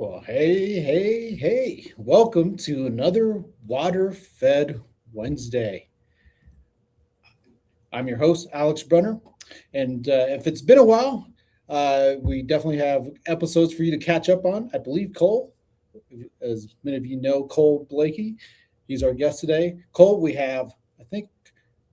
Well, hey. Welcome to another Water Fed Wednesday. I'm your host, Alex Brunner. And if it's been a while, we definitely have episodes for you to catch up on. I believe Cole, as many of you know, Cole Blakey, he's our guest today. Cole, we have, I think,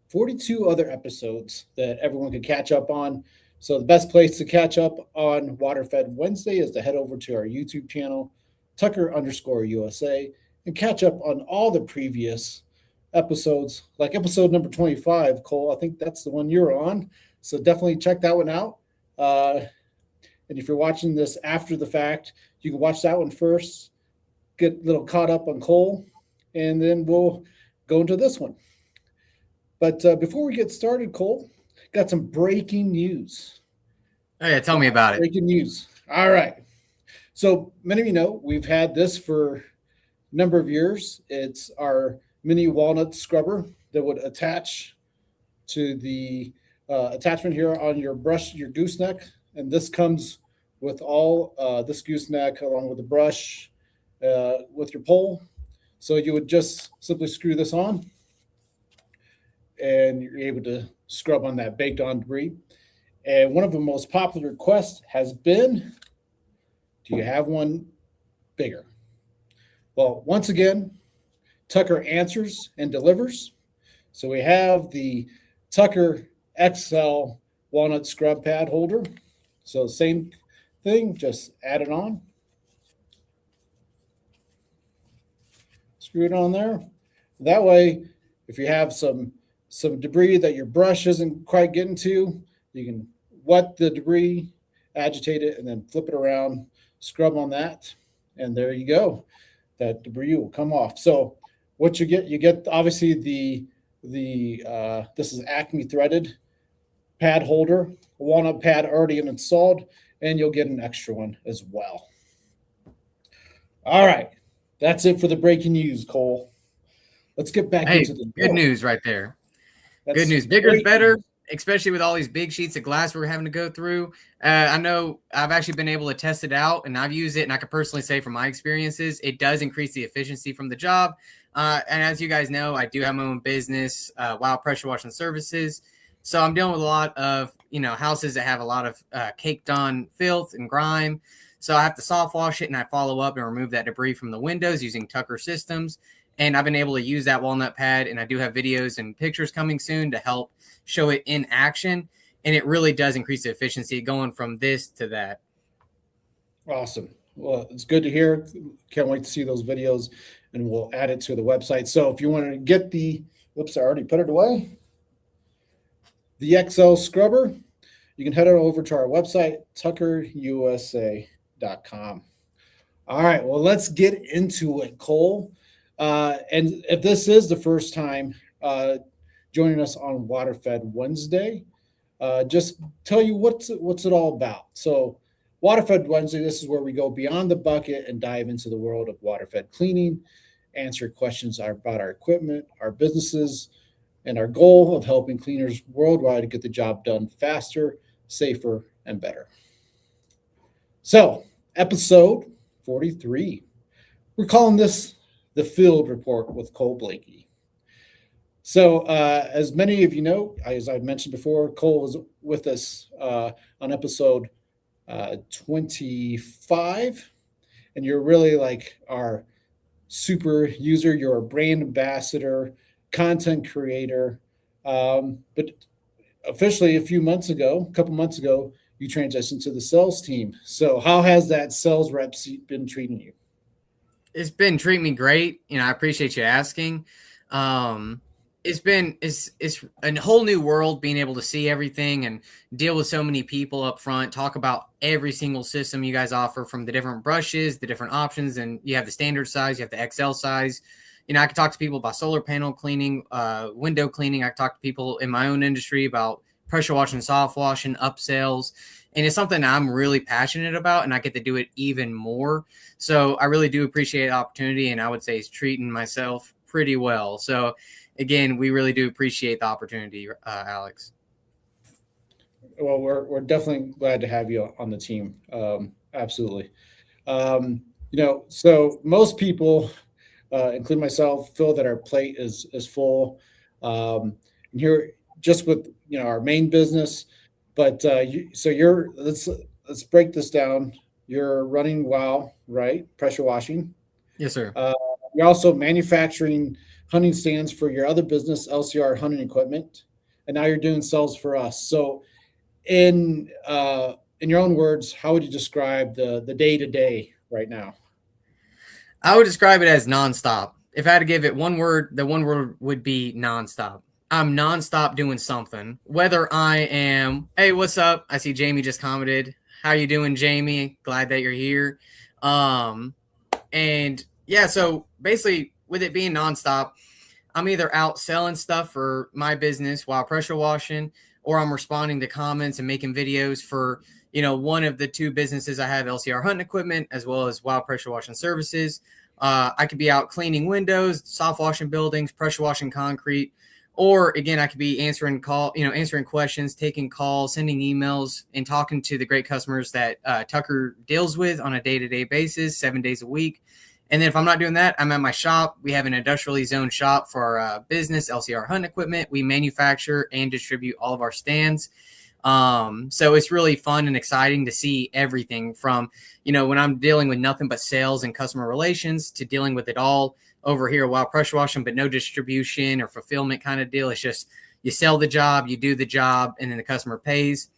42 other episodes that everyone could catch up on. So the best place to catch up on Waterfed Wednesday is to head over to our YouTube channel, Tucker_USA, and catch up on all the previous episodes, like episode number 25, Cole. I think that's the one you're on. So definitely check that one out. And if you're watching this after the fact, you can watch that one first, get a little caught up on Cole, and then we'll go into this one. But before we get started, Cole, got some breaking news. Oh, yeah, tell me about it. Breaking news. All right. So many of you know we've had this for a number of years. It's our mini walnut scrubber that would attach to the attachment here on your brush, your gooseneck. And this comes with all this gooseneck along with the brush with your pole. So you would just simply screw this on and you're able to scrub on that baked on debris. And one of the most popular requests has been, do you have one bigger? Well, once again, Tucker answers and delivers. So we have the Tucker XL walnut scrub pad holder. So same thing, just add it on. Screw it on there. That way, if you have some debris that your brush isn't quite getting to, you can wet the debris, agitate it, and then flip it around, scrub on that, and there you go. That debris will come off. So what you get obviously the this is Acme threaded pad holder, walnut pad already installed, and you'll get an extra one as well. All right, that's it for the breaking news, Cole. Let's get back into the good news right there. That's good news. Bigger is better, news. Especially with all these big sheets of glass we're having to go through. I know I've actually been able to test it out, and I've used it, and I can personally say from my experiences, it does increase the efficiency from the job. And as you guys know, I do have my own business, Wild Pressure Washing Services. So I'm dealing with a lot of, houses that have a lot of caked on filth and grime. So I have to soft wash it, and I follow up and remove that debris from the windows using Tucker systems. And I've been able to use that walnut pad, and I do have videos and pictures coming soon to help show it in action. And it really does increase the efficiency going from this to that. Awesome. Well, it's good to hear. Can't wait to see those videos, and we'll add it to the website. So if you want to get I already put it away. The XL scrubber, you can head on over to our website, tuckerusa.com. All right, well, let's get into it, Cole. And if this is the first time joining us on Waterfed Wednesday, just tell you what's it all about. So Waterfed Wednesday, this is where we go beyond the bucket and dive into the world of waterfed cleaning, answer questions about our equipment, our businesses, and our goal of helping cleaners worldwide to get the job done faster, safer, and better. So, episode 43. We're calling this the Field Report with Cole Blakey. So, as many of you know, as I mentioned before, Cole was with us on episode 25, and you're really like our super user. You're a brand ambassador, content creator. But officially, a couple months ago, you transitioned to the sales team. So, how has that sales rep been treating you? It's been treating me great. I appreciate you asking. It's a whole new world being able to see everything and deal with so many people up front, talk about every single system you guys offer, from the different brushes, the different options, and you have the standard size, you have the XL size. I can talk to people about solar panel cleaning, window cleaning. I can talk to people in my own industry about pressure washing, soft washing, upsells. And it's something I'm really passionate about, and I get to do it even more. So I really do appreciate the opportunity, and I would say it's treating myself pretty well. So again, we really do appreciate the opportunity, Alex. Well, we're definitely glad to have you on the team. Absolutely. So most people, including myself, feel that our plate is full. And here, just with our main business, but so let's break this down. You're running WOW, right? Pressure washing. Yes, sir. Uh, you're also manufacturing hunting stands for your other business, LCR Hunting Equipment, and now you're doing sales for us. So, in your own words, how would you describe the day to day right now? I would describe it as nonstop. If I had to give it one word, the one word would be nonstop. I'm nonstop doing something. Whether I am, hey, what's up? I see Jamie just commented. How you doing, Jamie? Glad that you're here. Um, and yeah, so basically, with it being nonstop, I'm either out selling stuff for my business while pressure washing, or I'm responding to comments and making videos for one of the two businesses I have, LCR Hunting Equipment as well as Wild Pressure Washing Services. I could be out cleaning windows, soft washing buildings, pressure washing concrete, or again, I could be answering answering questions, taking calls, sending emails, and talking to the great customers that Tucker deals with on a day-to-day basis, 7 days a week. And then if I'm not doing that, I'm at my shop. We have an industrially zoned shop for our business, LCR Hunt Equipment. We manufacture and distribute all of our stands. So it's really fun and exciting to see everything from, when I'm dealing with nothing but sales and customer relations to dealing with it all over here while pressure washing, but no distribution or fulfillment kind of deal. It's just you sell the job, you do the job, and then the customer pays.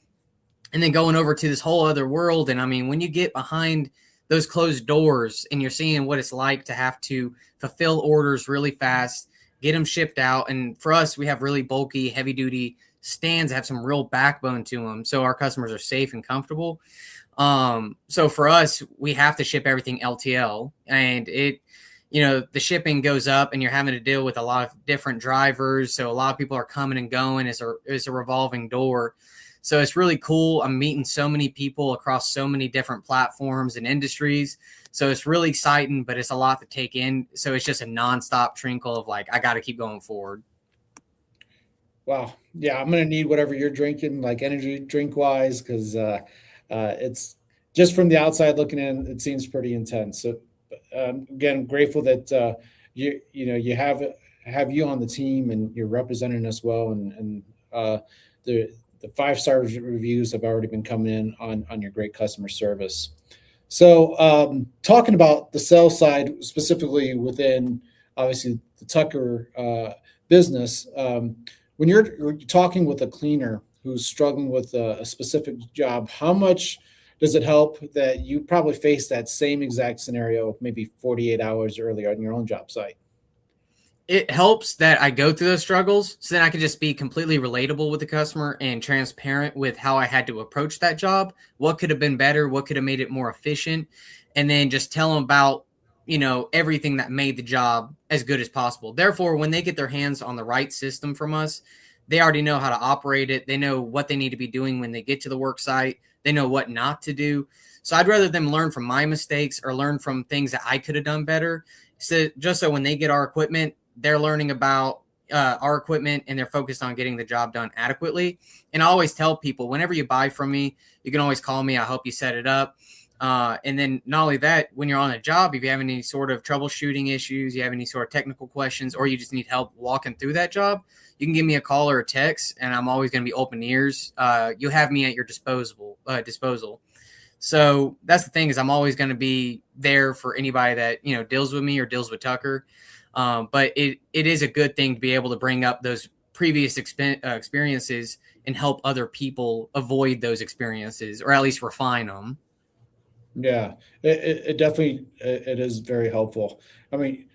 And then going over to this whole other world. And I mean, when you get behind those closed doors and you're seeing what it's like to have to fulfill orders really fast, get them shipped out. And for us, we have really bulky, heavy duty stands that have some real backbone to them. So our customers are safe and comfortable. So for us, we have to ship everything LTL, and the shipping goes up and you're having to deal with a lot of different drivers. So a lot of people are coming and going. It's a revolving door. So it's really cool. I'm meeting so many people across so many different platforms and industries. So it's really exciting, but it's a lot to take in. So it's just a nonstop trinkle of like, I got to keep going forward. Wow. Yeah, I'm gonna need whatever you're drinking, like energy drink wise, because it's just from the outside looking in, it seems pretty intense. So again, grateful that you have you on the team and you're representing us well, and the 5-star reviews have already been coming in on your great customer service. So talking about the sales side specifically within obviously the Tucker business. When you're talking with a cleaner who's struggling with a specific job, how much does it help that you probably face that same exact scenario maybe 48 hours earlier on your own job site? It helps that I go through those struggles so then I can just be completely relatable with the customer and transparent with how I had to approach that job, what could have been better, what could have made it more efficient, and then just tell them about, everything that made the job as good as possible. Therefore, when they get their hands on the right system from us, they already know how to operate it. They know what they need to be doing when they get to the work site. They know what not to do. So I'd rather them learn from my mistakes or learn from things that I could have done better. So just so when they get our equipment, they're learning about our equipment and they're focused on getting the job done adequately. And I always tell people, whenever you buy from me, you can always call me. I'll help you set it up. And then not only that, when you're on a job, if you have any sort of troubleshooting issues, you have any sort of technical questions, or you just need help walking through that job, you can give me a call or a text, and I'm always going to be open ears. You have me at your disposal. So that's the thing, is I'm always going to be there for anybody that, deals with me or deals with Tucker. But it is a good thing to be able to bring up those previous experiences and help other people avoid those experiences, or at least refine them. Yeah, it definitely it is very helpful. I mean,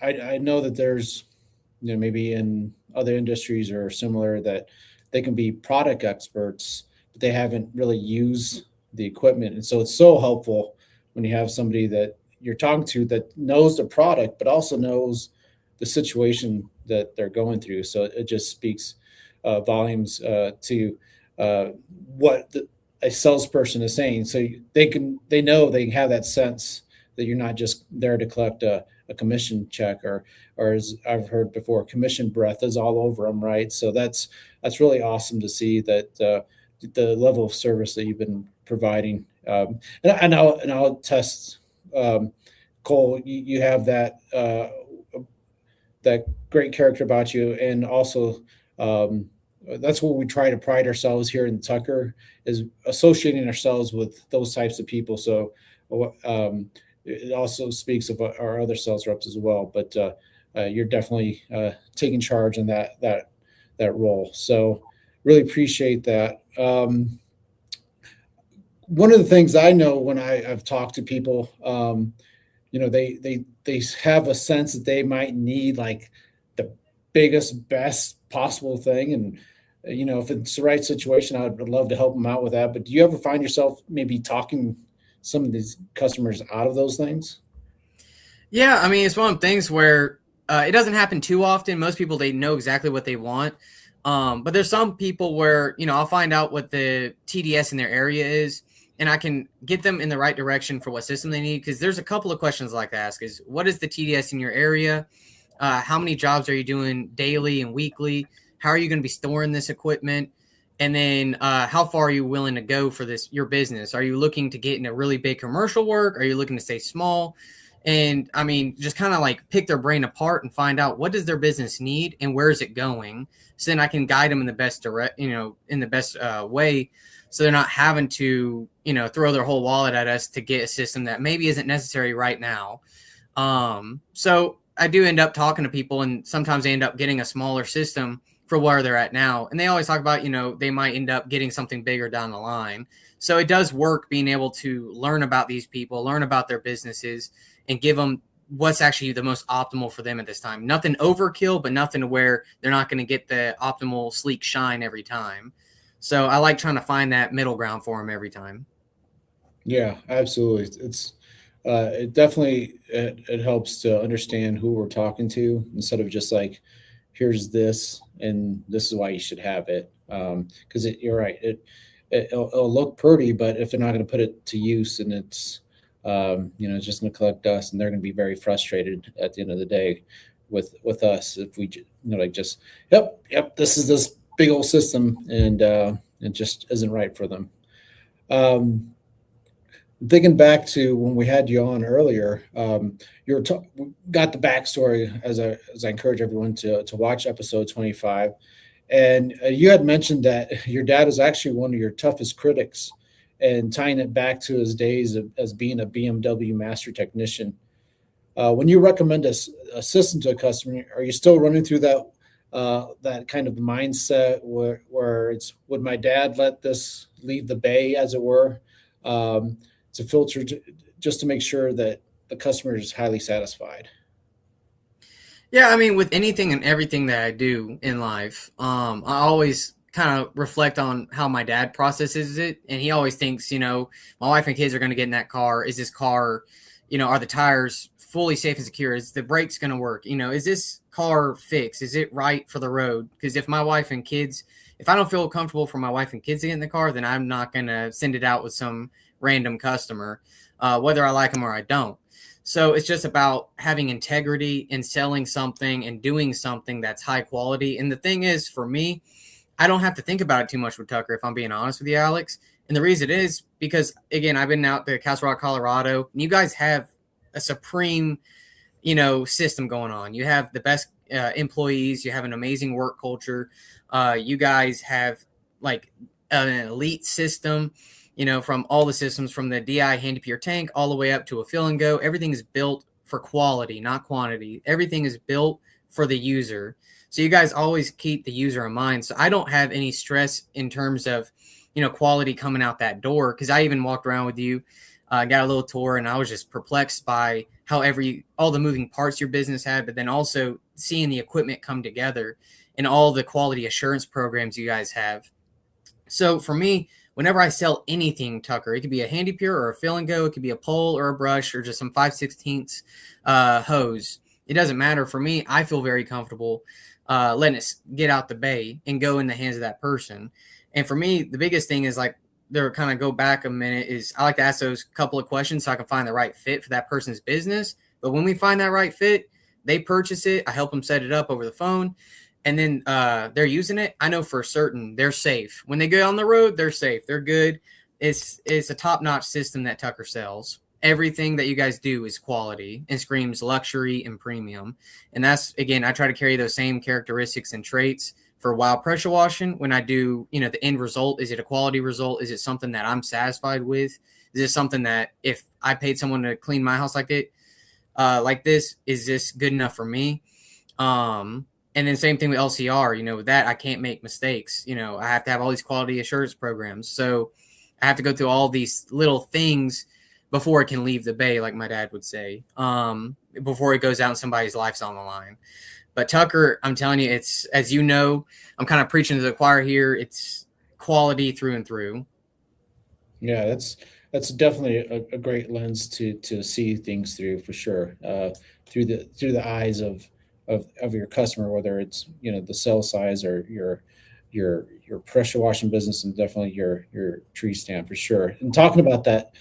I know that there's maybe in other industries or similar that they can be product experts, but they haven't really used the equipment, and so it's so helpful when you have somebody that you're talking to that knows the product, but also knows the situation that they're going through. So it just speaks volumes to what a salesperson is saying. So they know they have that sense that you're not just there to collect a commission check, or as I've heard before, commission breath is all over them, right? So that's really awesome to see that the level of service that you've been providing. And I'll test Cole, you have that great character about you, and also um, that's what we try to pride ourselves here in Tucker, is associating ourselves with those types of people. So it also speaks of our other sales reps as well. But you're definitely taking charge in that role. So really appreciate that. One of the things I know when I've talked to people, they have a sense that they might need like the biggest, best possible thing, and if it's the right situation, I'd love to help them out with that. But do you ever find yourself maybe talking some of these customers out of those things? Yeah, I mean, it's one of the things where it doesn't happen too often. Most people, they know exactly what they want. But there's some people where, I'll find out what the TDS in their area is, and I can get them in the right direction for what system they need. Because there's a couple of questions I like to ask is, what is the TDS in your area? How many jobs are you doing daily and weekly? How are you going to be storing this equipment? And then how far are you willing to go for your business? Are you looking to get into really big commercial work? Are you looking to stay small? And I mean, just kind of like pick their brain apart and find out what does their business need and where is it going. So then I can guide them in the best in the best way. So they're not having to, throw their whole wallet at us to get a system that maybe isn't necessary right now. So I do end up talking to people, and sometimes they end up getting a smaller system for where they're at now. And they always talk about, they might end up getting something bigger down the line. So it does work being able to learn about these people, learn about their businesses, and give them what's actually the most optimal for them at this time. Nothing overkill, but nothing to where they're not going to get the optimal sleek shine every time. So I like trying to find that middle ground for them every time. Yeah, absolutely. It definitely it helps to understand who we're talking to instead of just like, here's this and this is why you should have it. Because you're right, it'll look pretty, but if they're not going to put it to use, and it's just going to collect dust, and they're going to be very frustrated at the end of the day with us if we like just yep, this is this big old system, and it just isn't right for them. Um, Thinking back to when we had you on earlier, got the backstory, as I encourage everyone to watch episode 25, and you had mentioned that your dad was actually one of your toughest critics, and tying it back to his days as being a BMW master technician. When you recommend a system to a customer, are you still running through that kind of mindset where it's, would my dad let this leave the bay, as it were, to filter just to make sure that the customer is highly satisfied? Yeah, I mean, with anything and everything that I do in life, I always kind of reflect on how my dad processes it. And he always thinks, my wife and kids are going to get in that car. Is this car, are the tires fully safe and secure? Is the brakes going to work? Is this car fixed? Is it right for the road? Because if I don't feel comfortable for my wife and kids to get in the car, then I'm not going to send it out with some random customer, whether I like them or I don't. So it's just about having integrity and selling something and doing something that's high quality. And the thing is, for me, I don't have to think about it too much with Tucker, if I'm being honest with you, Alex. And the reason is because, again, I've been out to Castle Rock, Colorado, and you guys have a supreme, system going on. You have the best employees. You have an amazing work culture. You guys have like an elite system. From all the systems, from the DI handy pure tank all the way up to a fill and go. Everything is built for quality, not quantity. Everything is built for the user. So you guys always keep the user in mind. So I don't have any stress in terms of, quality coming out that door. Because I even walked around with you, got a little tour, and I was just perplexed by how all the moving parts your business had, but then also seeing the equipment come together and all the quality assurance programs you guys have. So for me, whenever I sell anything, Tucker, it could be a handy pure or a fill and go. It could be a pole or a brush or just some 5/16 hose. It doesn't matter. For me, I feel very comfortable letting it get out the bay and go in the hands of that person. And for me, the biggest thing is like, they're kind of go back a minute, is I like to ask those couple of questions so I can find the right fit for that person's business. But when we find that right fit, they purchase it. I help them set it up over the phone. And then they're using it. I know for certain they're safe. When they go on the road, they're safe. They're good. It's a top-notch system that Tucker sells. everything that you guys do is quality and screams luxury and premium. And that's, again, I try to carry those same characteristics and traits for while pressure washing. When I do, the end result, is it a quality result? Is it something that I'm satisfied with? Is this something that if I paid someone to clean my house like this, is this good enough for me? And then same thing with LCR, with that, I can't make mistakes. I have to have all these quality assurance programs. So I have to go through all these little things before it can leave the bay, like my dad would say, before it goes out and somebody's life's on the line. But Tucker, I'm telling you, it's, as you know, I'm kind of preaching to the choir here. It's quality through and through. Yeah, that's definitely a great lens to see things through, for sure. Through the eyes of your customer, whether it's the cell size or your pressure washing business, and definitely your tree stand, for sure. And talking about that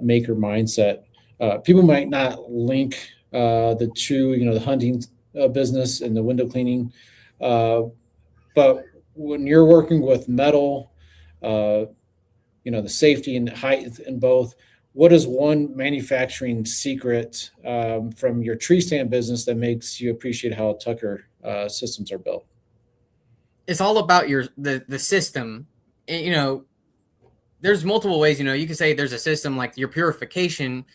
maker mindset, people might not link the two, the hunting business and the window cleaning, but when you're working with metal, uh, the safety and height in both, what is one manufacturing secret from your tree stand business that makes you appreciate how Tucker systems are built? It's all about the system. And, there's multiple ways. You can say there's a system like your purification.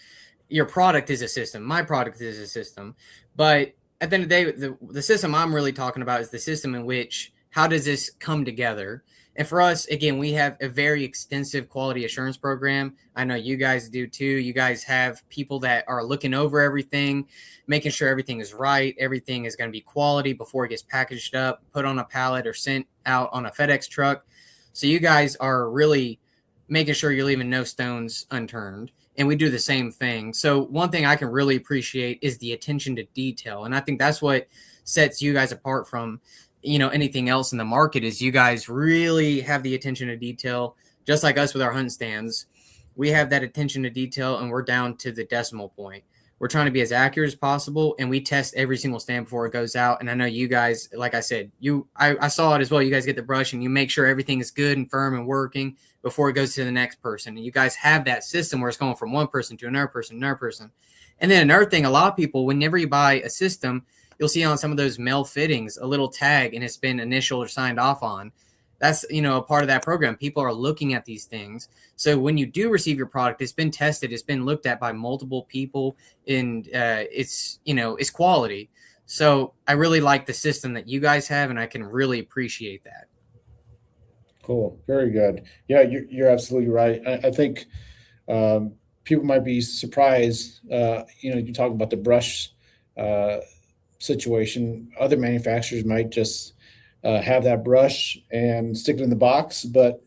Your product is a system. My product is a system. But at the end of the day, the system I'm really talking about is the system in which, how does this come together? And for us, again, we have a very extensive quality assurance program. I know you guys do too. You guys have people that are looking over everything, making sure everything is right. Everything is going to be quality before it gets packaged up, put on a pallet, or sent out on a FedEx truck. So you guys are really making sure you're leaving no stones unturned. And we do the same thing. So one thing I can really appreciate is the attention to detail. And I think that's what sets you guys apart from anything else in the market, is you guys really have the attention to detail, just like us with our hunt stands. We have that attention to detail, and we're down to the decimal point. We're trying to be as accurate as possible, and we test every single stand before it goes out. And I know you guys, like I said, I saw it as well. You guys get the brush and you make sure everything is good and firm and working before it goes to the next person. And you guys have that system where it's going from one person to another person, another person. And then another thing, a lot of people, whenever you buy a system, you'll see on some of those male fittings a little tag, and it's been initialed or signed off on. That's, a part of that program. People are looking at these things. So when you do receive your product, it's been tested, it's been looked at by multiple people, and it's quality. So I really like the system that you guys have, and I can really appreciate that. Cool. Very good. Yeah, you're absolutely right. I think people might be surprised. You talk about the brush situation. Other manufacturers might just have that brush and stick it in the box. But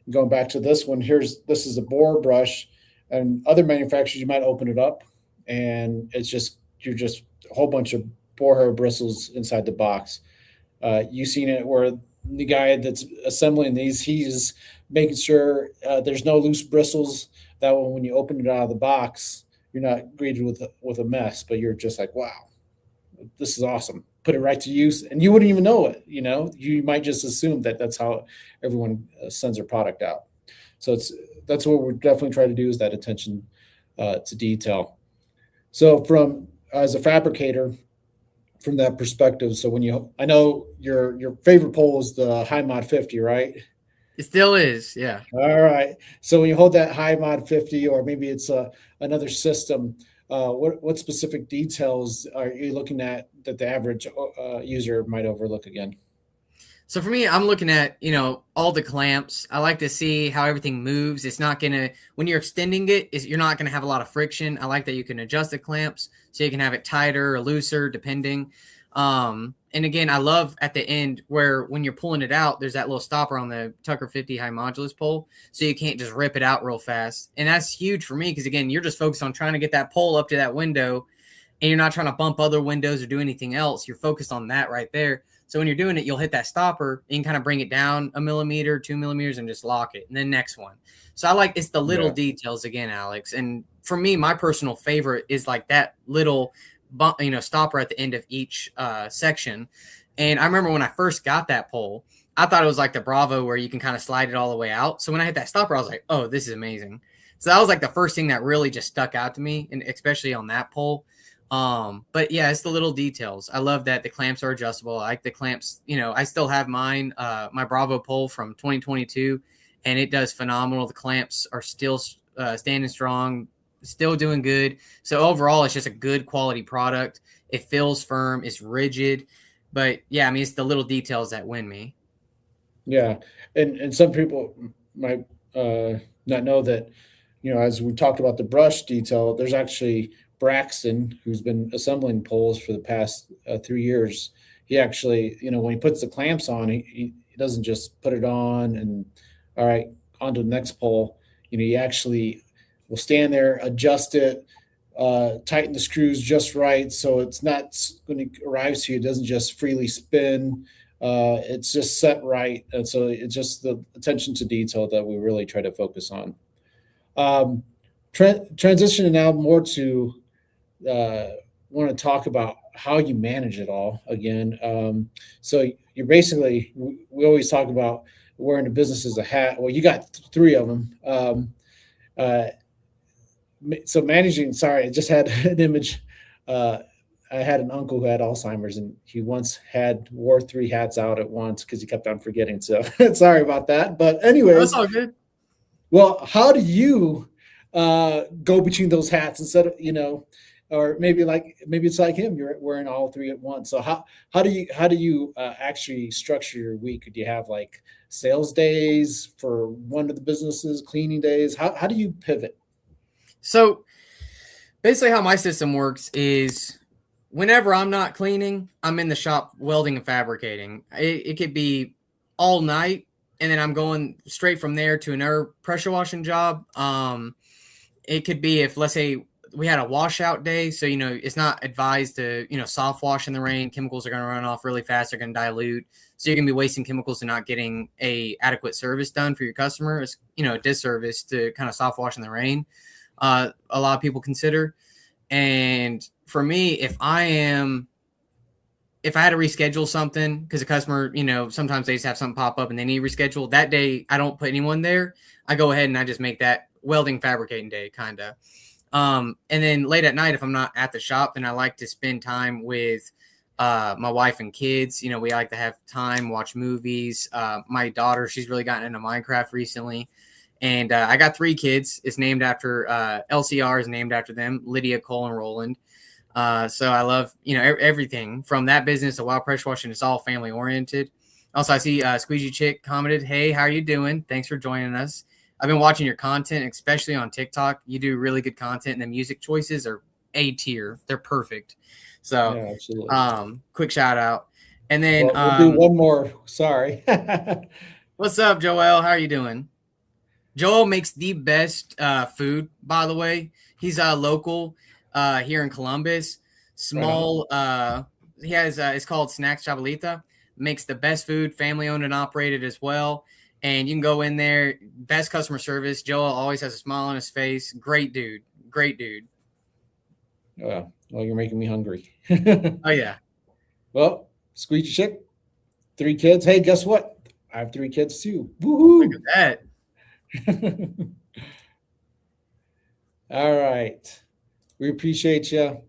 going back to this one, this is a boar brush, and other manufacturers, you might open it up and you're just a whole bunch of boar hair bristles inside the box. You've seen it where the guy that's assembling these, he's making sure there's no loose bristles. That way, when you open it out of the box, you're not greeted with a mess, but you're just like, wow, this is awesome. Put it right to use, and you wouldn't even know it. You might just assume that that's how everyone sends their product out. So that's what we're definitely trying to do, is that attention to detail. So as a fabricator, from that perspective, so I know your favorite pole is the High Mod 50, right? It still is, yeah. All right. So when you hold that High Mod 50, or maybe it's another system, what specific details are you looking at that the average user might overlook again? So for me, I'm looking at, all the clamps. I like to see how everything moves. It's not going to, when you're extending it, you're not going to have a lot of friction. I like that you can adjust the clamps so you can have it tighter or looser, depending. And again, I love at the end where when you're pulling it out, there's that little stopper on the Tucker 50 high modulus pole. So you can't just rip it out real fast. And that's huge for me, because again, you're just focused on trying to get that pole up to that window, and you're not trying to bump other windows or do anything else. You're focused on that right there. So when you're doing it, you'll hit that stopper, and you can kind of bring it down 1 millimeter, 2 millimeters, and just lock it. And then next one. So it's the little details again, Alex. And for me, my personal favorite is like that little stopper at the end of each section. And I remember when I first got that pole, I thought it was like the Bravo where you can kind of slide it all the way out. So when I hit that stopper, I was like, oh, this is amazing. So that was like the first thing that really just stuck out to me, and especially on that pole. But yeah, it's the little details. I love that the clamps are adjustable. I like the clamps, I still have mine, my Bravo pole from 2022, and it does phenomenal. The clamps are still standing strong, still doing good. So overall, it's just a good quality product. It feels firm, it's rigid, but yeah, I mean, it's the little details that win me. Yeah, and some people might not know that, as we talked about the brush detail, there's actually Braxton, who's been assembling poles for the past 3 years. He actually, when he puts the clamps on, he doesn't just put it on and all right, on to the next pole. He actually will stand there, adjust it, tighten the screws just right, so it's not when it arrives to you, it doesn't just freely spin. It's just set right, and so it's just the attention to detail that we really try to focus on. Um, Transitioning now more to want to talk about how you manage it all again. So you're basically, we always talk about wearing the business as a hat. Well, you got three of them. Uh, so managing, sorry, I just had an image. Uh, I had an uncle who had Alzheimer's, and he once wore three hats out at once because he kept on forgetting. So sorry about that. But That's anyways, all good. well, how do you go between those hats instead of, or maybe it's like him, you're wearing all three at once. So how do you actually structure your week? Do you have like sales days for one of the businesses, cleaning days? How do you pivot? So basically, how my system works is whenever I'm not cleaning, I'm in the shop welding and fabricating. It could be all night, and then I'm going straight from there to another pressure washing job. It could be if, let's say, we had a washout day, so it's not advised to soft wash in the rain. Chemicals are going to run off really fast. They're going to dilute, so you're going to be wasting chemicals and not getting a adequate service done for your customer. It's a disservice to kind of soft wash in the rain. A lot of people consider. And for me, if I had to reschedule something because a customer, sometimes they just have something pop up and they need to reschedule that day, I don't put anyone there. I go ahead and I just make that welding fabricating day, kind of. And then late at night, if I'm not at the shop, then I like to spend time with my wife and kids. We like to have time, watch movies. My daughter, she's really gotten into Minecraft recently. And I got 3 kids. It's named after LCR is named after them, Lydia, Cole, and Roland. So I love, everything from that business to wild pressure washing. It's all family oriented. Also, I see Squeegee Chick commented, "Hey, how are you doing? Thanks for joining us. I've been watching your content, especially on TikTok. You do really good content, and the music choices are A tier. They're perfect." So, Yeah, absolutely. Quick shout out. And then We'll do one more. Sorry. what's up, Joel? How are you doing? Joel makes the best food, by the way. He's local here in Columbus. Small. He has it's called Snacks Chabalita. Makes the best food, family owned and operated as well. And you can go in there. Best customer service. Joel always has a smile on his face. Great dude. Great dude. Well, you're making me hungry. Oh yeah. Well, Squeegee Chick, 3 kids. Hey, guess what? I have 3 kids too. Woohoo! Look at that. All right. We appreciate you.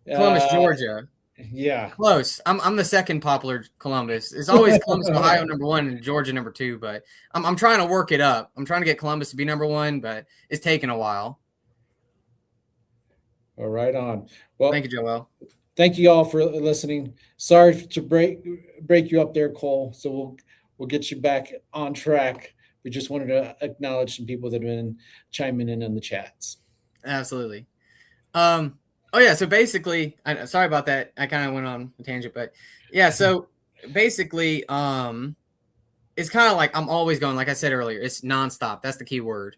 Columbus, Georgia. Yeah. Close. I'm the second popular Columbus. It's always Columbus, Ohio, number 1, and Georgia, number 2. But I'm trying to work it up. I'm trying to get Columbus to be number 1, but it's taking a while. All right on. Well, thank you, Joel. Thank you all for listening. Sorry to break you up there, Cole. So we'll get you back on track. We just wanted to acknowledge some people that have been chiming in the chats. Absolutely. Oh yeah. So basically, sorry about that. I kind of went on a tangent, but yeah. So basically, it's kind of like I'm always going. Like I said earlier, it's nonstop. That's the key word.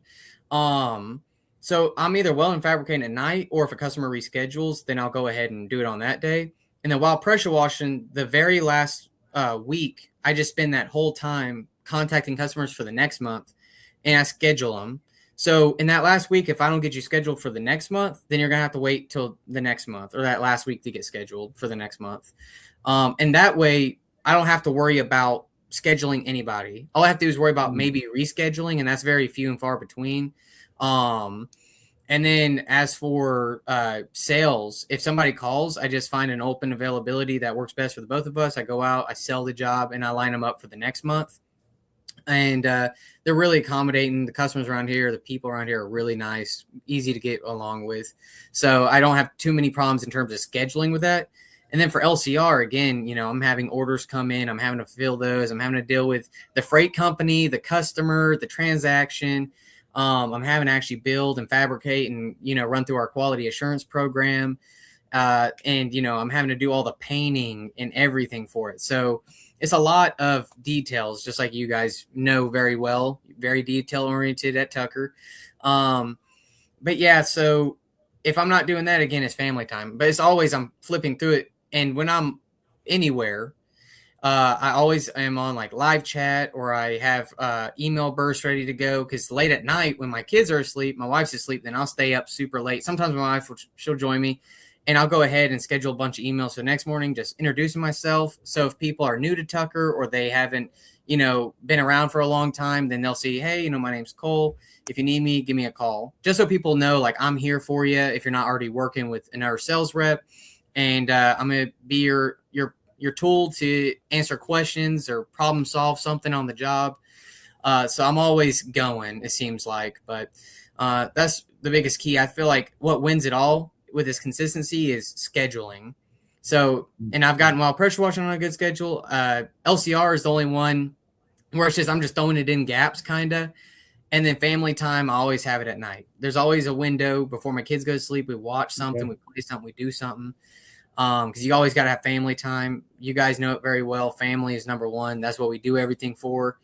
So I'm either welding and fabricating at night, or if a customer reschedules, then I'll go ahead and do it on that day. And then while pressure washing, the very last week, I just spend that whole time contacting customers for the next month, and I schedule them. So in that last week, if I don't get you scheduled for the next month, then you're going to have to wait till the next month or that last week to get scheduled for the next month. And that way I don't have to worry about scheduling anybody. All I have to do is worry about maybe rescheduling, and that's very few and far between. And then as for sales, if somebody calls, I just find an open availability that works best for the both of us. I go out, I sell the job, and I line them up for the next month. And they're really accommodating. The customers around here, the people around here are really nice, easy to get along with. So I don't have too many problems in terms of scheduling with that. And then for LCR, again, I'm having orders come in. I'm having to fill those. I'm having to deal with the freight company, the customer, the transaction. I'm having to actually build and fabricate and, run through our quality assurance program. And I'm having to do all the painting and everything for it. So it's a lot of details, just like you guys know very well, very detail oriented at Tucker. But yeah, so if I'm not doing that, again, it's family time, but it's always, I'm flipping through it. And when I'm anywhere, I always am on like live chat, or I have email bursts ready to go. Cause late at night when my kids are asleep, my wife's asleep, then I'll stay up super late. Sometimes my wife, she'll join me. And I'll go ahead and schedule a bunch of emails for the next morning, just introducing myself. So if people are new to Tucker or they haven't, been around for a long time, then they'll see, hey, my name's Cole. If you need me, give me a call. Just so people know, like, I'm here for you if you're not already working with another sales rep. And I'm going to be your tool to answer questions or problem solve something on the job. So I'm always going, it seems like. But that's the biggest key. I feel like what wins it all with this consistency is scheduling. So, and I've gotten while pressure washing on a good schedule. LCR is the only one where it's just, I'm just throwing it in gaps kind of. And then family time, I always have it at night. There's always a window before my kids go to sleep. We watch something, we play something, we do something. Because you always got to have family time. You guys know it very well. Family is number one. That's what we do everything for.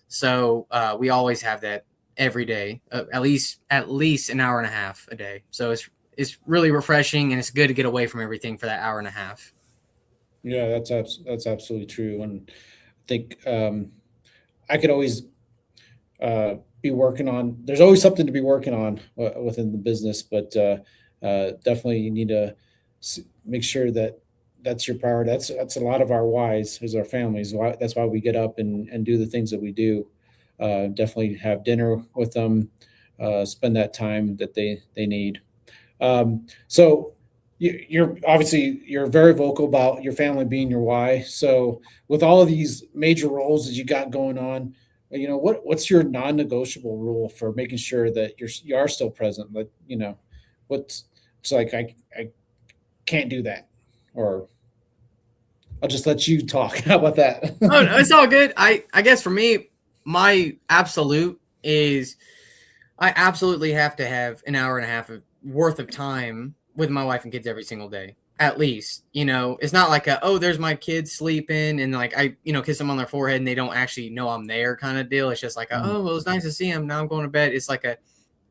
So we always have that every day, at least an hour and a half a day. So it's really refreshing, and it's good to get away from everything for that hour and a half. Yeah, that's absolutely true. And I think I could always be working on. There's always something to be working on within the business, but definitely you need to make sure that that's your priority. That's a lot of our whys is our families. That's why we get up and do the things that we do. Definitely have dinner with them, spend that time that they need. So you're very vocal about your family being your why. So with all of these major roles that you got going on, what's your non-negotiable rule for making sure that you are still present? Like, what's it's like I can't do that, or I'll just let you talk. How about that? Oh, no, it's all good. I guess for me, my absolute is I absolutely have to have an hour and a half worth of time with my wife and kids every single day, at least. It's not like there's my kids sleeping and like I kiss them on their forehead and they don't actually know I'm there kind of deal. It's just like well, it was nice to see them, now I'm going to bed. It's like a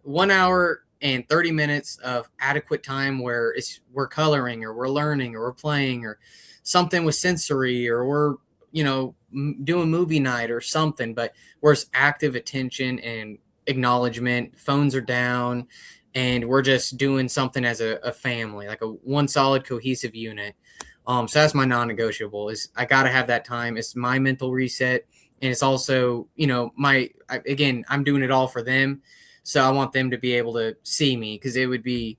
1 hour and 30 minutes of adequate time where we're coloring or we're learning or we're playing or something with sensory, or we're doing movie night or something, but where it's active attention and acknowledgement. Phones are down and we're just doing something as a family, like a one solid cohesive unit. So that's my non-negotiable is I got to have that time. It's my mental reset. And it's also, I'm doing it all for them. So I want them to be able to see me, because it wouldn't be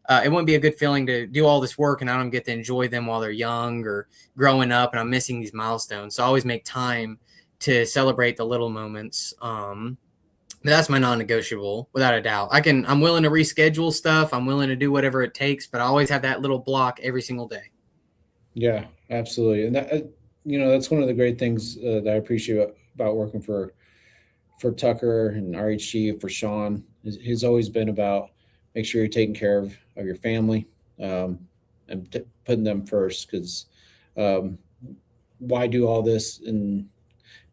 a good feeling to do all this work and I don't get to enjoy them while they're young or growing up and I'm missing these milestones. So I always make time to celebrate the little moments. But that's my non-negotiable, without a doubt. I'm willing to reschedule stuff. I'm willing to do whatever it takes, but I always have that little block every single day. Yeah, absolutely. And that, that's one of the great things that I appreciate about working for Tucker and RHG, for Sean, has always been about make sure you're taking care of your family, and putting them first, because why do all this and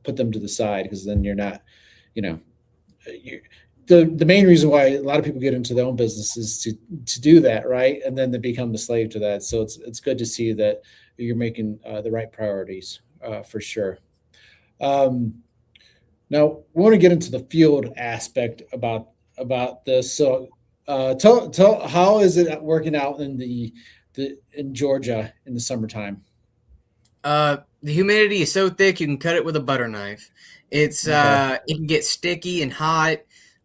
put them to the side? Because then you're not, the main reason why a lot of people get into their own business is to do that, right? And then they become the slave to that. So it's good to see that you're making the right priorities, for sure. Now we want to get into the field aspect about this. So tell how is it working out in in Georgia in the summertime? The humidity is so thick you can cut it with a butter knife. It's Okay. it can get sticky and hot.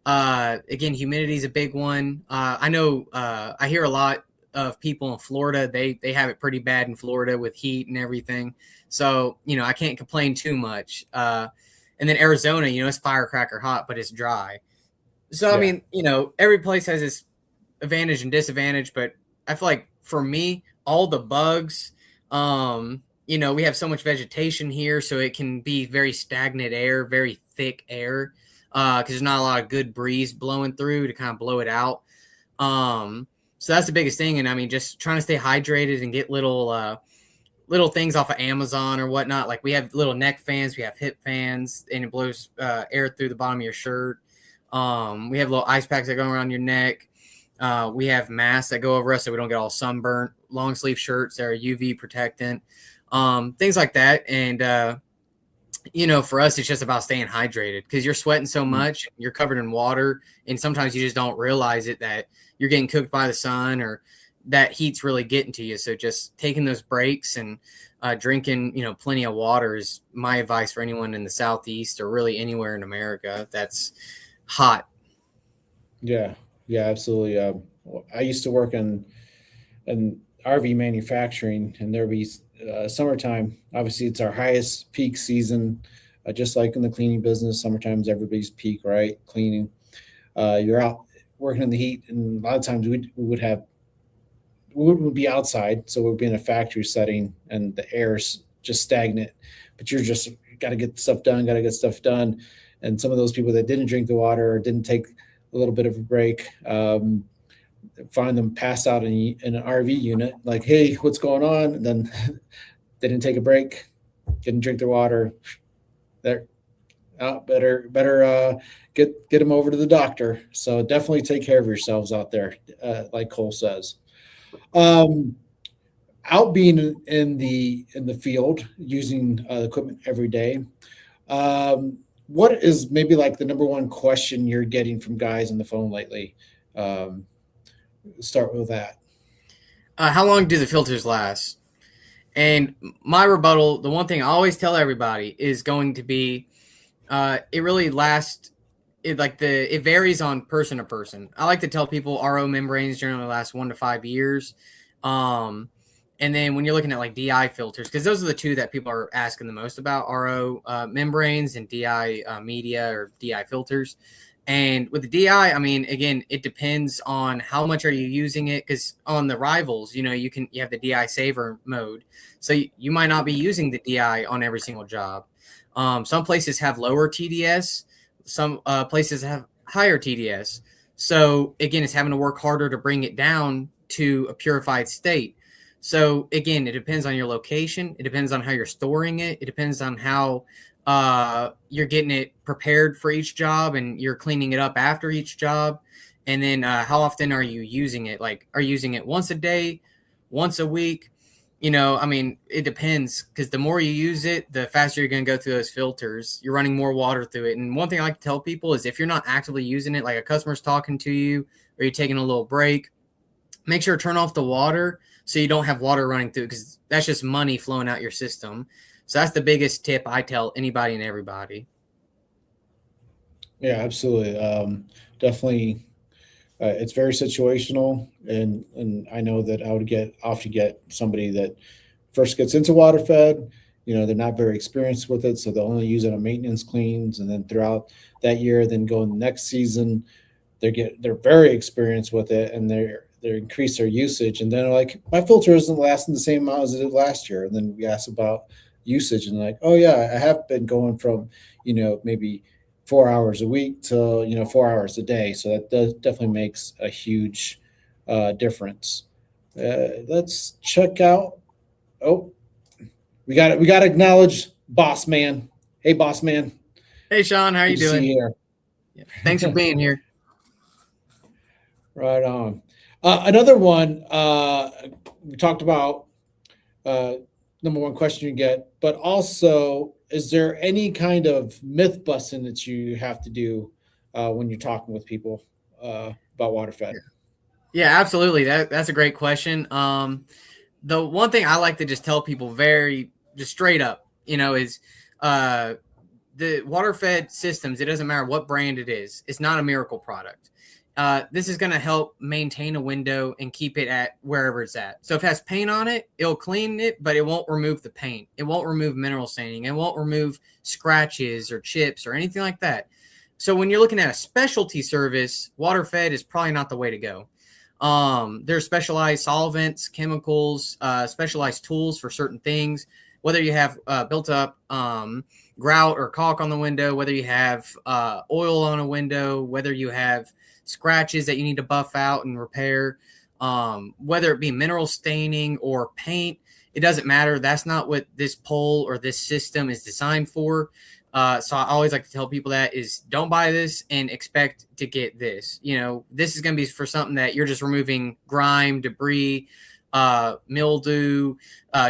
Again, humidity is a big one. I know I hear a lot of people in Florida. They have it pretty bad in Florida with heat and everything. So, I can't complain too much. And then Arizona, it's firecracker hot, but it's dry. So, I Yeah. mean, every place has its advantage and disadvantage, but I feel like for me, all the bugs, we have so much vegetation here, so it can be very stagnant air, very thick air, because there's not a lot of good breeze blowing through to kind of blow it out. So that's the biggest thing. And I mean, just trying to stay hydrated and get little things off of Amazon or whatnot. Like we have little neck fans, we have hip fans, and it blows air through the bottom of your shirt. We have little ice packs that go around your neck. We have masks that go over us so we don't get all sunburnt, long sleeve shirts that are UV protectant, things like that. And, for us, it's just about staying hydrated because you're sweating so much, you're covered in water, and sometimes you just don't realize it that you're getting cooked by the sun or that heat's really getting to you. So just taking those breaks and drinking, plenty of water is my advice for anyone in the Southeast or really anywhere in America that's hot. Yeah. Yeah, absolutely. I used to work in RV manufacturing, and there be summertime. Obviously, it's our highest peak season, just like in the cleaning business. Summertime's everybody's peak, right? Cleaning. You're out working in the heat, and a lot of times we would be outside, so we'd be in a factory setting, and the air's just stagnant. But you're just got to get stuff done, got to get stuff done. And some of those people that didn't drink the water or didn't take a little bit of a break, find them passed out in an RV unit, like, hey, what's going on? And then they didn't take a break, didn't drink their water. They're better get them over to the doctor. So definitely take care of yourselves out there, like Cole says. Um, Out being in the field using equipment every day. What is maybe like the number one question you're getting from guys on the phone lately? Um, Start with that. How long do the filters last? And my rebuttal, the one thing I always tell everybody is going to be, it really lasts. It varies on person to person. I like to tell people RO membranes generally last 1 to 5 years. Um, and then when you're looking at like DI filters, because those are the two that people are asking the most about, RO membranes and DI media or DI filters. And with the DI, I mean, again, it depends on how much are you using it. Because on the rivals, you have the DI saver mode, so you might not be using the DI on every single job. Some places have lower TDS, some places have higher TDS. So again, it's having to work harder to bring it down to a purified state. So again, it depends on your location. It depends on how you're storing it. It depends on how you're getting it prepared for each job and you're cleaning it up after each job. And then how often are you using it? Like, are you using it once a day, once a week? I mean, it depends because the more you use it, the faster you're going to go through those filters. You're running more water through it. And one thing I like to tell people is if you're not actively using it, like a customer's talking to you or you're taking a little break, make sure to turn off the water so you don't have water running through because that's just money flowing out your system. So that's the biggest tip I tell anybody and everybody. Yeah, absolutely. Definitely, it's very situational, and I know that I would often get somebody that first gets into water fed. They're not very experienced with it, so they'll only use it on maintenance cleans, and then throughout that year, then go in the next season, they're very experienced with it, and they increase their usage, and then they're like, my filter isn't lasting the same amount as it did last year. And then we ask about usage, and like, oh yeah, I have been going from maybe 4 hours a week to 4 hours a day. So that definitely makes a huge difference. Let's check out. Oh, we got to acknowledge boss man. Hey, boss man. Hey, Sean, how are you Good to see doing? you here. Yeah. Thanks for being here. Right on. Another one we talked about. Number one question you get, but also, is there any kind of myth busting that you have to do when you're talking with people about water fed? Yeah, absolutely. That's a great question. The one thing I like to just tell people very just straight up, is the water fed systems, it doesn't matter what brand it is. It's not a miracle product. This is going to help maintain a window and keep it at wherever it's at. So if it has paint on it, it'll clean it, but it won't remove the paint. It won't remove mineral staining. It won't remove scratches or chips or anything like that. So when you're looking at a specialty service, water fed is probably not the way to go. There's specialized solvents, chemicals, specialized tools for certain things, whether you have built up grout or caulk on the window, whether you have oil on a window, whether you have scratches that you need to buff out and repair, whether it be mineral staining or paint, it doesn't matter. That's not what this pole or this system is designed for. So I always like to tell people that is don't buy this and expect to get this. This is going to be for something that you're just removing grime, debris, mildew,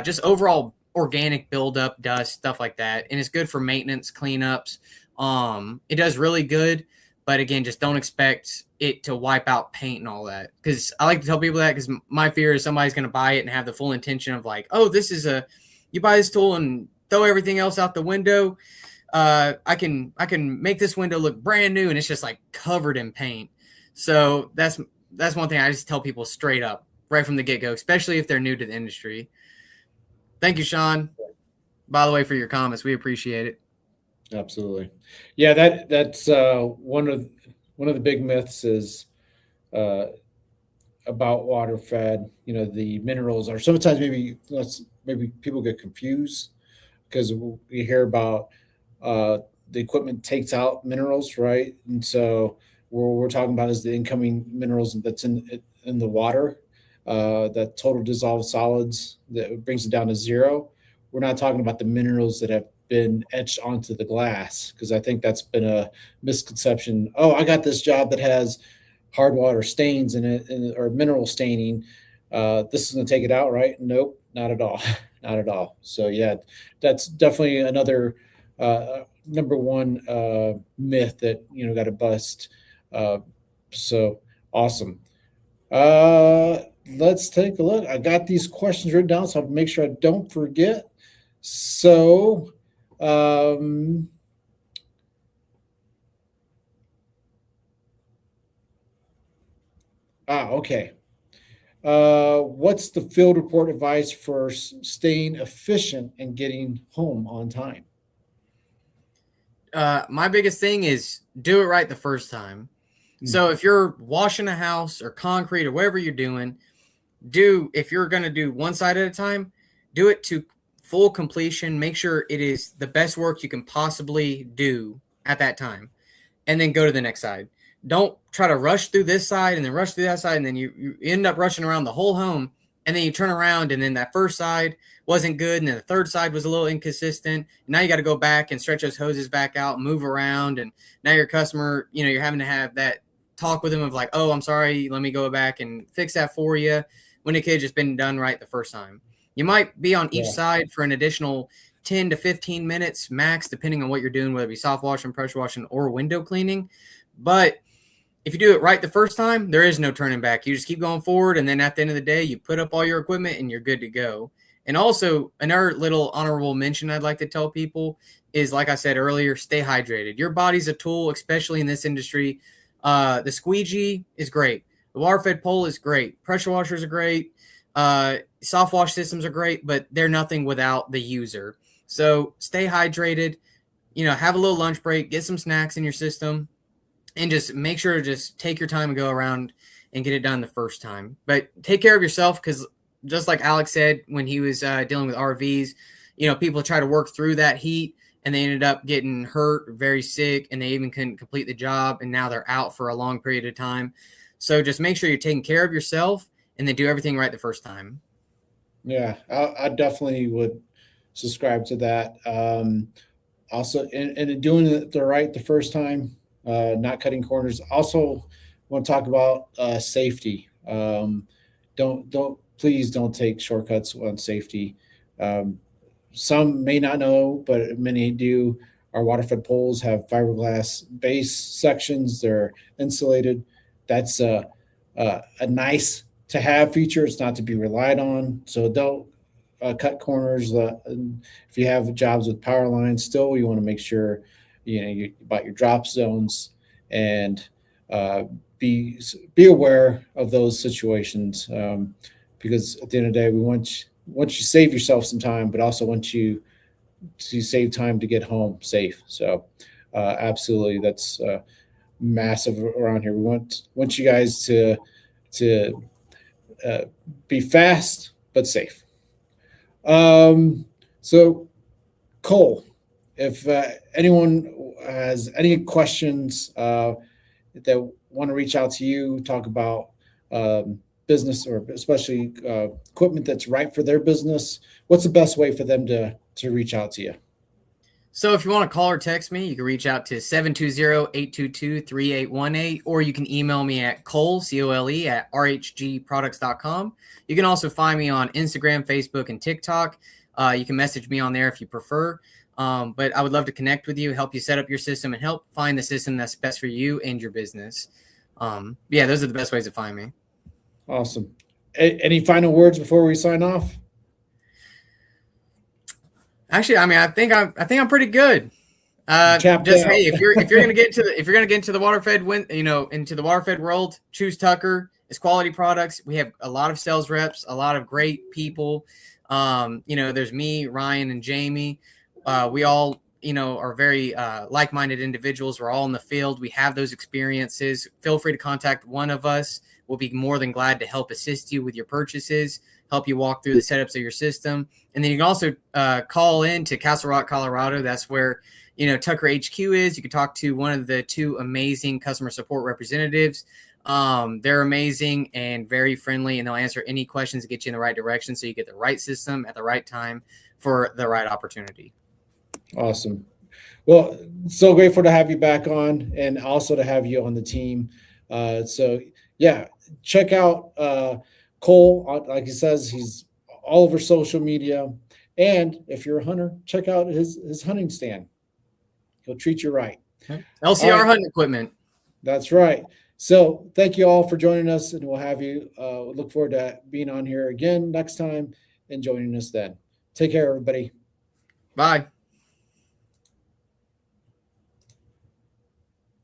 just overall organic buildup, dust, stuff like that. And it's good for maintenance, cleanups. It does really good. But again, just don't expect it to wipe out paint and all that. Because I like to tell people that because my fear is somebody's going to buy it and have the full intention of like, oh, you buy this tool and throw everything else out the window. I can make this window look brand new and it's just like covered in paint. So that's one thing I just tell people straight up right from the get-go, especially if they're new to the industry. Thank you, Sean, by the way, for your comments. We appreciate it. Absolutely. Yeah, that's one of the big myths is about water fed. The minerals are sometimes maybe people get confused because we hear about the equipment takes out minerals, right? And so what we're talking about is the incoming minerals that's in the water, that total dissolved solids that brings it down to zero. We're not talking about the minerals that have been etched onto the glass, because I think that's been a misconception. Oh, I got this job that has hard water stains in it or mineral staining. This is going to take it out, right? Nope, not at all. Not at all. So yeah, that's definitely another number one myth that got to bust. So awesome. Let's take a look. I got these questions written down, so I'll make sure I don't forget. So okay. What's the field report advice for staying efficient and getting home on time? My biggest thing is do it right the first time. So if you're washing a house or concrete or whatever you're doing, if you're going to do one side at a time, do it to full completion. Make sure it is the best work you can possibly do at that time, and then go to the next side. Don't try to rush through this side and then rush through that side, and then you end up rushing around the whole home, and then you turn around and then that first side wasn't good, and then the third side was a little inconsistent. Now you got to go back and stretch those hoses back out, move around, and now your customer, you're having to have that talk with them of like, oh, I'm sorry, let me go back and fix that for you, when it could have just been done right the first time. You might be on each side for an additional 10 to 15 minutes max, depending on what you're doing, whether it be soft washing, pressure washing, or window cleaning. But if you do it right the first time, there is no turning back. You just keep going forward, and then at the end of the day, you put up all your equipment and you're good to go. And also, another little honorable mention I'd like to tell people is, like I said earlier, stay hydrated. Your body's a tool, especially in this industry. The squeegee is great. The water-fed pole is great. Pressure washers are great. Soft wash systems are great, but they're nothing without the user. So stay hydrated. Have a little lunch break. Get some snacks in your system. And just make sure to just take your time and go around and get it done the first time. But take care of yourself, because just like Alex said when he was dealing with RVs, people try to work through that heat, and they ended up getting hurt, very sick, and they even couldn't complete the job, and now they're out for a long period of time. So just make sure you're taking care of yourself, and then do everything right the first time. Yeah, I definitely would subscribe to that. Also, and doing it the first time, not cutting corners. Also, want to talk about safety. Please don't take shortcuts on safety. Some may not know, but many do. Our water-fed poles have fiberglass base sections. They're insulated. That's a nice to have feature. It's not to be relied on. So don't cut corners. And if you have jobs with power lines, still you want to make sure about your drop zones and be aware of those situations, because at the end of the day, we want you save yourself some time, but also want you to save time to get home safe. So absolutely, that's massive around here. We want you guys to be fast but safe. So Cole, if anyone has any questions that want to reach out to you, talk about business, or especially equipment that's right for their business, what's the best way for them to reach out to you? So if you want to call or text me, you can reach out to 720-822-3818, or you can email me at Cole, C-O-L-E, at rhgproducts.com. You can also find me on Instagram, Facebook, and TikTok. You can message me on there if you prefer. But I would love to connect with you, help you set up your system, and help find the system that's best for you and your business. Those are the best ways to find me. Awesome. Any final words before we sign off? Actually, I think I'm pretty good. Hey, if you're gonna get into the water fed into the water fed world, choose Tucker. It's quality products. We have a lot of sales reps, a lot of great people. There's me, Ryan, and Jamie. We all are very like-minded individuals. We're all in the field. We have those experiences. Feel free to contact one of us. We'll be more than glad to help assist you with your purchases, help you walk through the setups of your system. And then you can also call in to Castle Rock, Colorado. That's where, Tucker HQ is. You can talk to one of the two amazing customer support representatives. They're amazing and very friendly, and they'll answer any questions to get you in the right direction so you get the right system at the right time for the right opportunity. Awesome. Well, so grateful to have you back on, and also to have you on the team. Check out Cole. Like he says, he's all over social media. And if you're a hunter, check out his hunting stand. He'll treat you right. LCR hunting equipment. That's right. So thank you all for joining us, and we'll have you look forward to being on here again next time and joining us then. Take care, everybody. Bye.